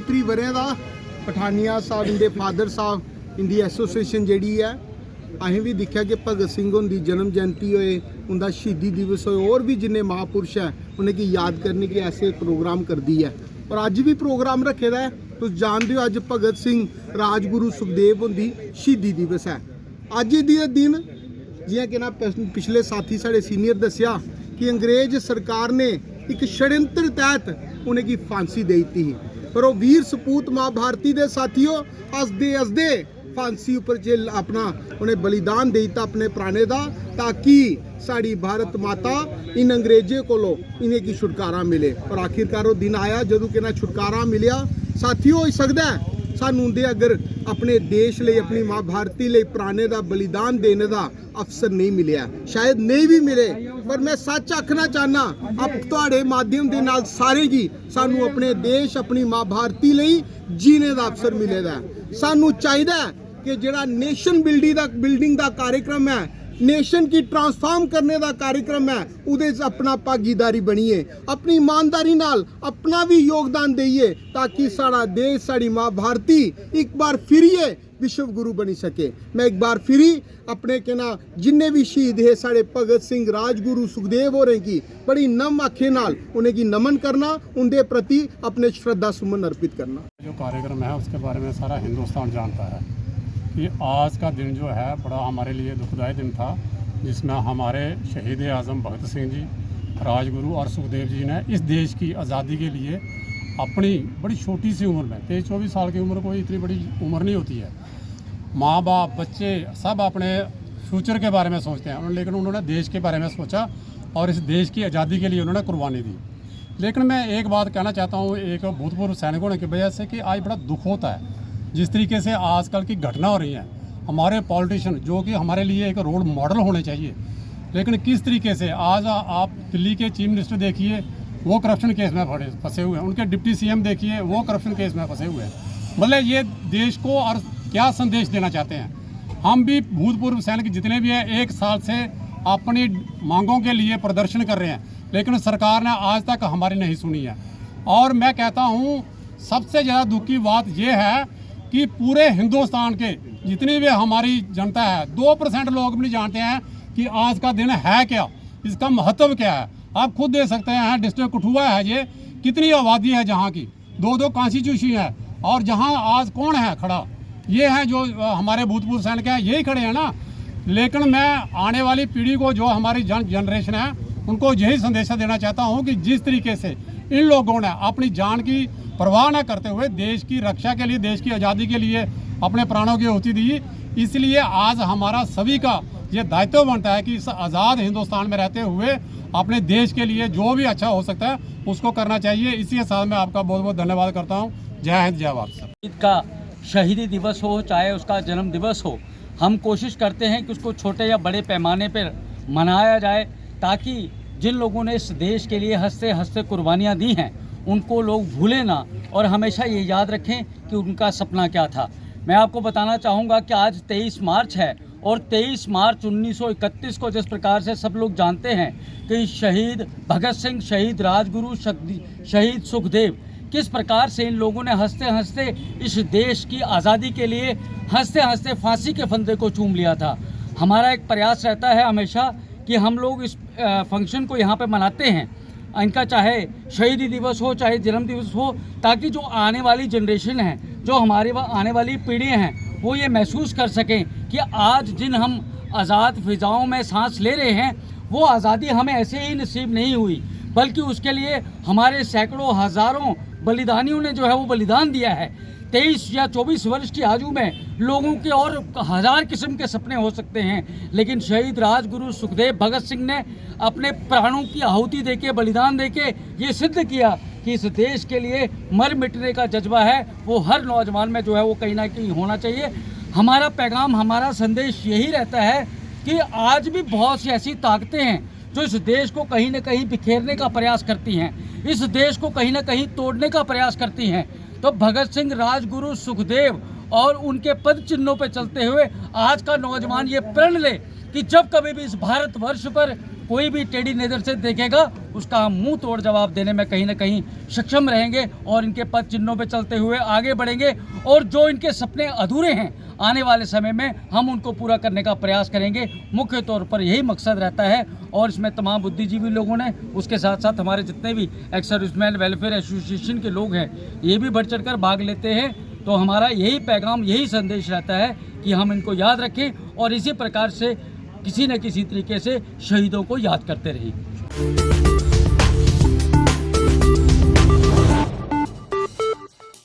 35 वरें दा पठानिया साहब इंदे फादर साहब इंदी एसोसीएशन जिहड़ी है असें भी दिक्खा कि भगत सिंह उनकी जन्म जयंती होए उनका शहीदी दिवस होए और भी जिन्ने महापुरुष है उन्हें याद करने के ऐसे प्रोग्राम करती है। और अज भी प्रोग्राम रखे दा है, तुम जानते हो अज भगत सिंह राजगुरु सुखदेव उनकी शहीदी दिवस है। अज के दिन जियां कि ना पिछले साथी साढ़े सीनियर दसिया कि अंग्रेज सरकार ने एक षड्यंत्र तहत उन्हें फांसी दे दी पर वो वीर सपूत माँ भारती दे साथियों हसदे हसदे फांसी उपर अपना उन्हें बलिदान दे दिता अपने प्राणे का ताकि साड़ी भारत माता इन अंग्रेजों को इन्हें की छुटकारा मिले। और आखिरकार वो दिन आया जदों कि ना छुटकारा मिलिया। साथियों हो सकता है सानू दे अगर अपने देश लिए अपनी माँ भारती लिए प्राणे का बलिदान देने का अवसर नहीं मिले शायद नहीं भी मिले पर मैं सच आखना चाहना अब तुहाडे माध्यम के नाल सारे की सानू अपने देश अपनी माँ भारती लिए जीने का अवसर मिलेगा। सानू चाहिए कि जिहड़ा नेशन बिल्डिंग का कार्यक्रम है नेशन की ट्रांसफॉर्म करने का कार्यक्रम है उहदे अपना भागीदारी बनिए अपनी ईमानदारी नाल अपना भी योगदान दईए ताकि साड़ा देश साड़ी माँ भारती एक बार फिर विश्व गुरु बनी सके। मैं एक बार फिर अपने के ना जिन्ने भी शहीद है साढ़े भगत सिंह राजगुरु सुखदेव हो रहे की बड़ी नम आखे नाल उन्हें की नमन करना उनके प्रति अपने श्रद्धा सुमन अर्पित करना। जो कार्यक्रम है उसके बारे में सारा हिंदुस्तान जानता है कि आज का दिन जो है बड़ा हमारे लिए दुखदायी दिन था जिसमें हमारे शहीद आज़म भगत सिंह जी राजगुरु और सुखदेव जी ने इस देश की आज़ादी के लिए अपनी बड़ी छोटी सी उम्र में 23-24 साल की उम्र कोई इतनी बड़ी उम्र नहीं होती है। माँ बाप बच्चे सब अपने फ्यूचर के बारे में सोचते हैं लेकिन उन्होंने देश के बारे में सोचा और इस देश की आज़ादी के लिए उन्होंने कुर्बानी दी। लेकिन मैं एक बात कहना चाहता हूँ एक भूतपूर्व सैनिक होने की वजह से कि आज बड़ा दुख होता है जिस तरीके से आजकल की घटना हो रही है। हमारे पॉलिटिशियन जो कि हमारे लिए एक रोल मॉडल होने चाहिए लेकिन किस तरीके से आज आप दिल्ली के चीफ मिनिस्टर देखिए वो करप्शन केस में फंसे हुए हैं, उनके डिप्टी सीएम देखिए वो करप्शन केस में फंसे हुए हैं। मतलब ये देश को और क्या संदेश देना चाहते हैं। हम भी भूतपूर्व सैनिक जितने भी हैं 1 साल से अपनी मांगों के लिए प्रदर्शन कर रहे हैं लेकिन सरकार ने आज तक हमारी नहीं सुनी है। और मैं कहता हूँ सबसे ज़्यादा दुख की बात यह है कि पूरे हिंदुस्तान के जितनी भी हमारी जनता है 2% लोग भी नहीं जानते हैं कि आज का दिन है क्या, इसका महत्व क्या है। आप खुद देख सकते हैं डिस्ट्रिक्ट कठुआ है ये कितनी आबादी है जहाँ की 2-2 कॉन्स्टिट्यूशन है और जहाँ आज कौन है खड़ा ये है जो हमारे भूतपूर्व सैनिक हैं यही खड़े हैं ना। लेकिन मैं आने वाली पीढ़ी को जो हमारी जनरेशन है उनको यही संदेशा देना चाहता हूँ कि जिस तरीके से इन लोगों ने अपनी जान की परवाह न करते हुए देश की रक्षा के लिए देश की आज़ादी के लिए अपने प्राणों की आहुति दी, इसलिए आज हमारा सभी का ये दायित्व बनता है कि इस आज़ाद हिंदुस्तान में रहते हुए अपने देश के लिए जो भी अच्छा हो सकता है उसको करना चाहिए। इसी के साथ मैं आपका बहुत बहुत धन्यवाद करता हूँ। जय हिंद जय भारत। ईद का शहीदी दिवस हो चाहे उसका जन्म दिवस हो हम कोशिश करते हैं कि उसको छोटे या बड़े पैमाने पर मनाया जाए ताकि जिन लोगों ने इस देश के लिए हंसते हंसते कुर्बानियाँ दी हैं उनको लोग भूलें ना और हमेशा ये याद रखें कि उनका सपना क्या था। मैं आपको बताना चाहूँगा कि आज 23 मार्च है और 23 मार्च 1931 को जिस प्रकार से सब लोग जानते हैं कि शहीद भगत सिंह शहीद राजगुरु शहीद सुखदेव किस प्रकार से इन लोगों ने हंसते हंसते इस देश की आज़ादी के लिए हंसते हंसते फांसी के फंदे को चूम लिया था। हमारा एक प्रयास रहता है हमेशा कि हम लोग इस फंक्शन को यहाँ पे मनाते हैं इनका चाहे शहीदी दिवस हो चाहे जन्म दिवस हो ताकि जो आने वाली जनरेशन है जो हमारे आने वाली पीढ़ियाँ हैं वो ये महसूस कर सकें कि आज जिन हम आज़ाद फिजाओं में सांस ले रहे हैं वो आज़ादी हमें ऐसे ही नसीब नहीं हुई बल्कि उसके लिए हमारे सैकड़ों हज़ारों बलिदानियों ने जो है वो बलिदान दिया है। 23 या 24 वर्ष की आयु में लोगों के और 1000 किस्म के सपने हो सकते हैं लेकिन शहीद राजगुरु सुखदेव भगत सिंह ने अपने प्राणों की आहुति देके बलिदान देके ये सिद्ध किया कि इस देश के लिए मर मिटने का जज्बा है वो हर नौजवान में जो है वो कहीं ना कहीं होना चाहिए। हमारा पैगाम हमारा संदेश यही रहता है कि आज भी बहुत सी ऐसी ताकतें हैं जो इस देश को कहीं ना कहीं बिखेरने का प्रयास करती हैं, इस देश को कहीं ना कहीं तोड़ने का प्रयास करती हैं। तो भगत सिंह राजगुरु सुखदेव और उनके पद चिन्हों पर चलते हुए आज का नौजवान ये प्रण ले कि जब कभी भी इस भारतवर्ष पर कोई भी टेढ़ी नज़र से देखेगा उसका हम मुंह तोड़ जवाब देने में कहीं ना कहीं सक्षम रहेंगे और इनके पद चिन्हों पे चलते हुए आगे बढ़ेंगे। और जो इनके सपने अधूरे हैं आने वाले समय में हम उनको पूरा करने का प्रयास करेंगे। मुख्य तौर पर यही मकसद रहता है और इसमें तमाम बुद्धिजीवी लोगों ने, उसके साथ साथ हमारे जितने भी एक्स सर्विसमैन वेलफेयर एसोसिएशन के लोग हैं ये भी बढ़ चढ़ कर भाग लेते हैं। तो हमारा यही पैगाम, यही संदेश रहता है कि हम इनको याद रखें और इसी प्रकार से किसी न किसी तरीके से शहीदों को याद करते रहें।